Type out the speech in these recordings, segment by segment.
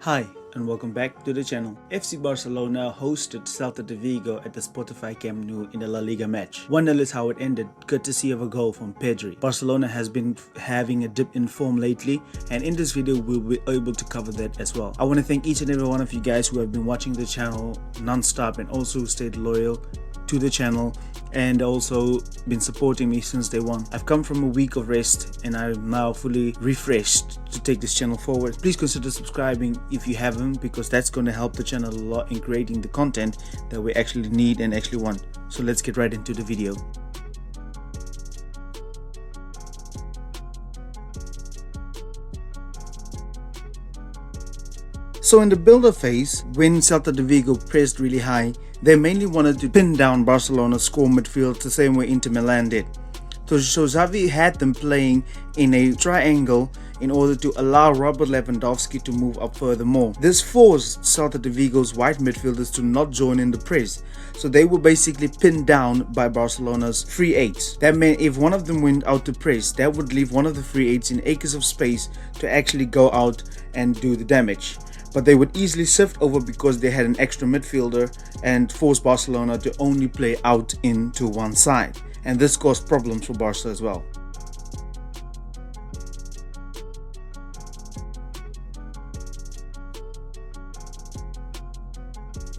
Hi and welcome back to the channel. FC Barcelona hosted Celta de Vigo at the Spotify Camp Nou in the La Liga match. 1-0 is how it ended, courtesy of a goal from Pedri. Barcelona has been having a dip in form lately, and in this video we'll be able to cover that as well. I want to thank each and every one of you guys who have been watching the channel non-stop and also stayed loyal to the channel and also been supporting me since day one. I've come from a week of rest and I'm now fully refreshed to take this channel forward. Please consider subscribing if you haven't, because that's going to help the channel a lot in creating the content that we actually need and actually want. So let's get right into the video. So in the build-up phase, when Celta de Vigo pressed really high, they mainly wanted to pin down Barcelona's core midfield the same way Inter Milan did. So Xavi had them playing in a triangle in order to allow Robert Lewandowski to move up furthermore. This forced Celta de Vigo's wide midfielders to not join in the press, so they were basically pinned down by Barcelona's free eights. That meant if one of them went out to press, that would leave one of the free eights in acres of space to actually go out and do the damage. But they would easily sift over because they had an extra midfielder and forced Barcelona to only play out into one side. And this caused problems for Barca as well.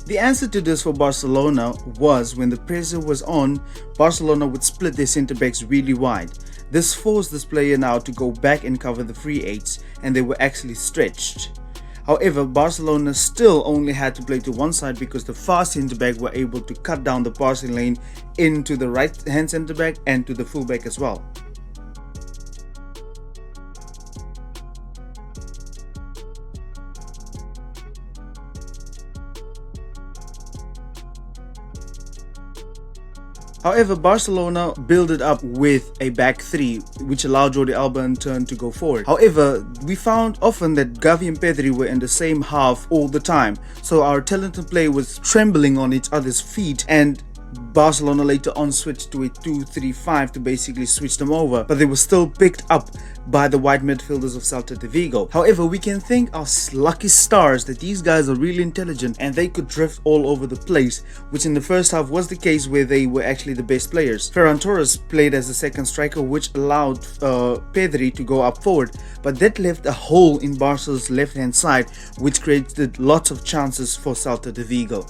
The answer to this for Barcelona was, when the pressure was on, Barcelona would split their centre backs really wide. This forced this player now to go back and cover the free eights, and they were actually stretched. However, Barcelona still only had to play to one side because the fast centre-back were able to cut down the passing lane into the right-hand centre-back and to the full-back as well. However, Barcelona built it up with a back three, which allowed Jordi Alba in turn to go forward. However, we found often that Xavi and Pedri were in the same half all the time, so our talented play was trembling on each other's feet, and Barcelona later on switched to a 2-3-5 to basically switch them over, but they were still picked up by the wide midfielders of Celta de Vigo. However, we can thank our lucky stars that these guys are really intelligent and they could drift all over the place, which in the first half was the case where they were actually the best players. Ferran Torres played as the second striker, which allowed Pedri to go up forward, but that left a hole in Barca's left hand side, which created lots of chances for Celta de Vigo.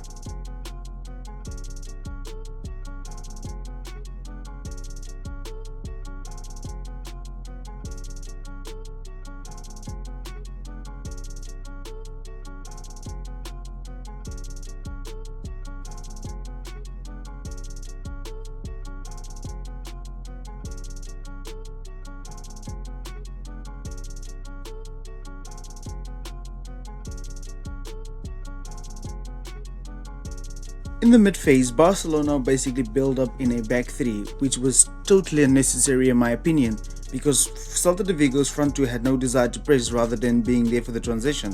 In the mid phase, Barcelona basically built up in a back three, which was totally unnecessary in my opinion, because Celta de Vigo's front two had no desire to press rather than being there for the transition.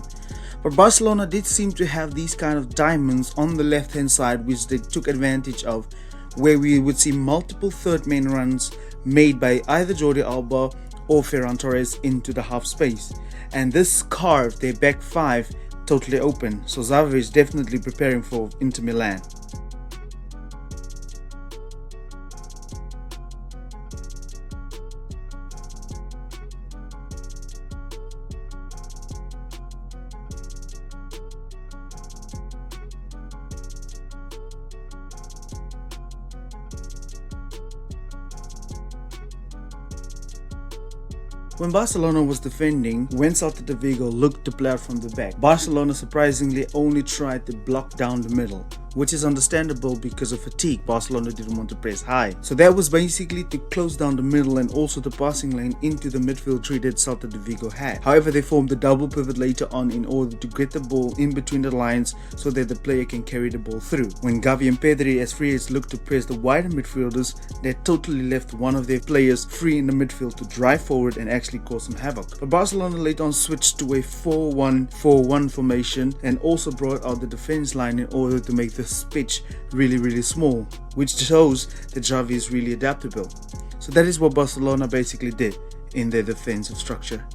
But Barcelona did seem to have these kind of diamonds on the left hand side which they took advantage of, where we would see multiple third man runs made by either Jordi Alba or Ferran Torres into the half space, and this carved their back five totally open. So Xavi is definitely preparing for Inter Milan. When Barcelona was defending, when Celta de Vigo looked to play out from the back, Barcelona surprisingly only tried to block down the middle, which is understandable because of fatigue. Barcelona didn't want to press high. So that was basically to close down the middle and also the passing lane into the midfield tree that Celta de Vigo had. However, they formed a double pivot later on in order to get the ball in between the lines so that the player can carry the ball through. When Xavi and Pedri as free aids looked to press the wider midfielders, they totally left one of their players free in the midfield to drive forward and actually cause some havoc. But Barcelona later on switched to a 4-1-4-1 formation and also brought out the defense line in order to make this pitch really small, which shows that Xavi is really adaptable. So that is what Barcelona basically did in their defensive structure.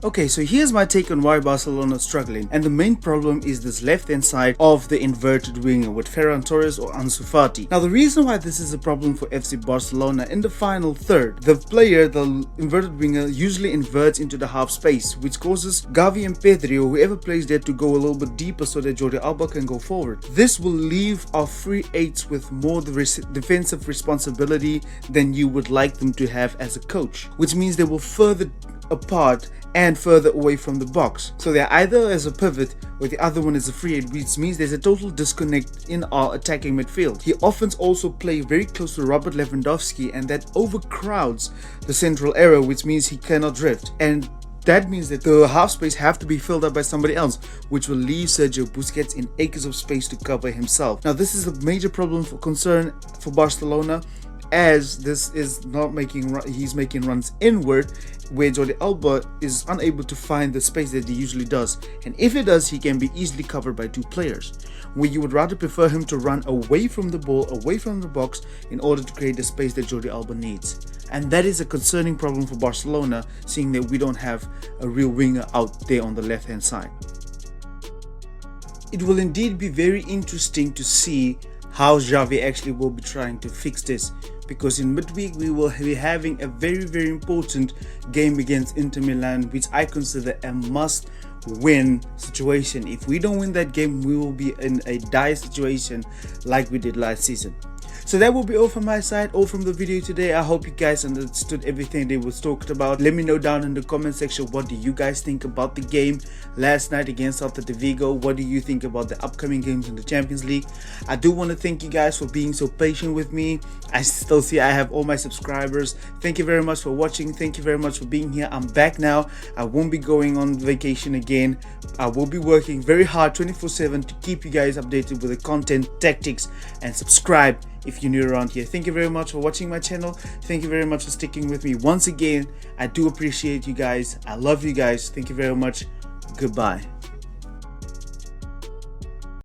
Okay, so here's my take on why Barcelona is struggling, and the main problem is this left-hand side of the inverted winger with Ferran Torres or Ansu Fati. Now, the reason why this is a problem for FC Barcelona, in the final third, the inverted winger, usually inverts into the half space, which causes Xavi and Pedri or whoever plays there to go a little bit deeper so that Jordi Alba can go forward. This will leave our free eights with more defensive responsibility than you would like them to have as a coach, which means they will further apart and further away from the box. So they're either as a pivot or the other one is a free eight, which means there's a total disconnect in our attacking midfield. He often also plays very close to Robert Lewandowski, and that overcrowds the central area, which means he cannot drift. And that means that the half space have to be filled up by somebody else, which will leave Sergio Busquets in acres of space to cover himself. Now, this is a major problem for concern for Barcelona, as this is not he's making runs inward where Jordi Alba is unable to find the space that he usually does, and if he does, he can be easily covered by two players, where you would rather prefer him to run away from the ball, away from the box, in order to create the space that Jordi Alba needs. And that is a concerning problem for Barcelona, seeing that we don't have a real winger out there on the left hand side. It will indeed be very interesting to see how Xavi actually will be trying to fix this, because in midweek we will be having a very important game against Inter Milan, which I consider a must-win situation. If we don't win that game, we will be in a dire situation like we did last season. So that will be all from my side, all from the video today. I hope you guys understood everything that was talked about. Let me know down in the comment section, what do you guys think about the game last night against Celta de Vigo? What do you think about the upcoming games in the Champions League? I do want to thank you guys for being so patient with me. I still see I have all my subscribers. Thank you very much for watching. Thank you very much for being here. I'm back now. I won't be going on vacation again. I will be working very hard 24/7 to keep you guys updated with the content, tactics, and subscribe if you're new around here. Thank you very much for watching my channel. Thank you very much for sticking with me. Once again, I do appreciate you guys. I love you guys. Thank you very much. Goodbye.